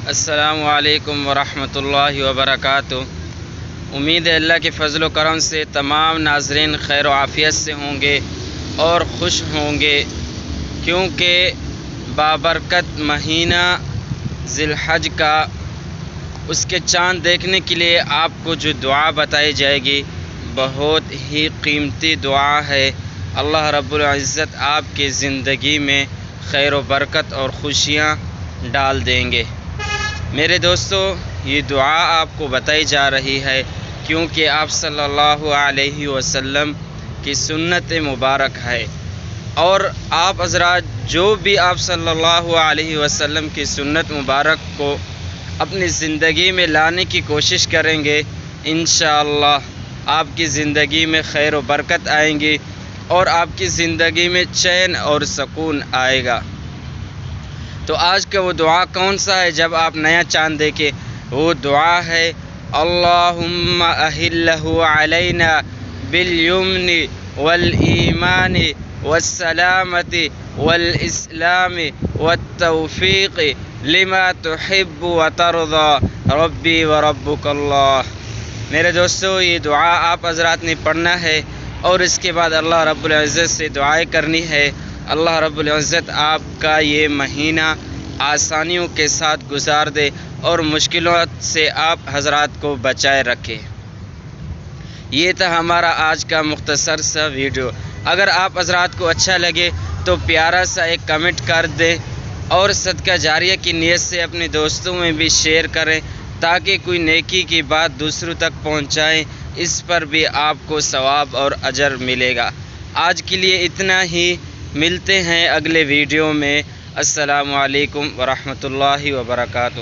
السلام علیکم ورحمۃ اللہ وبرکاتہ۔ امید ہے اللہ کے فضل و کرم سے تمام ناظرین خیر و عافیت سے ہوں گے اور خوش ہوں گے، کیونکہ بابرکت مہینہ ذی الحج کا اس کے چاند دیکھنے کے لیے آپ کو جو دعا بتائی جائے گی بہت ہی قیمتی دعا ہے۔ اللہ رب العزت آپ کی زندگی میں خیر و برکت اور خوشیاں ڈال دیں گے۔ میرے دوستو، یہ دعا آپ کو بتائی جا رہی ہے کیونکہ آپ صلی اللہ علیہ وسلم کی سنت مبارک ہے، اور آپ حضرات جو بھی آپ صلی اللہ علیہ وسلم کی سنت مبارک کو اپنی زندگی میں لانے کی کوشش کریں گے، انشاءاللہ آپ کی زندگی میں خیر و برکت آئیں گی اور آپ کی زندگی میں چین اور سکون آئے گا۔ تو آج کا وہ دعا کون سا ہے جب آپ نیا چاند دیکھیں؟ وہ دعا ہے اللہم اہلہ علینا بالیمن والایمان والسلامت والاسلام والتوفیق لما تحب وترضى ربی وربک اللہ۔ میرے دوستو، یہ دعا آپ حضرات نے پڑھنا ہے اور اس کے بعد اللہ رب العزت سے دعائیں کرنی ہے۔ اللہ رب العزت آپ کا یہ مہینہ آسانیوں کے ساتھ گزار دے اور مشکلات سے آپ حضرات کو بچائے رکھے۔ یہ تھا ہمارا آج کا مختصر سا ویڈیو۔ اگر آپ حضرات کو اچھا لگے تو پیارا سا ایک کمنٹ کر دیں اور صدقہ جاریہ کی نیت سے اپنے دوستوں میں بھی شیئر کریں تاکہ کوئی نیکی کی بات دوسروں تک پہنچائیں، اس پر بھی آپ کو ثواب اور اجر ملے گا۔ آج کے لیے اتنا ہی، ملتے ہیں اگلے ویڈیو میں۔ السلام علیکم ورحمۃ اللہ وبرکاتہ۔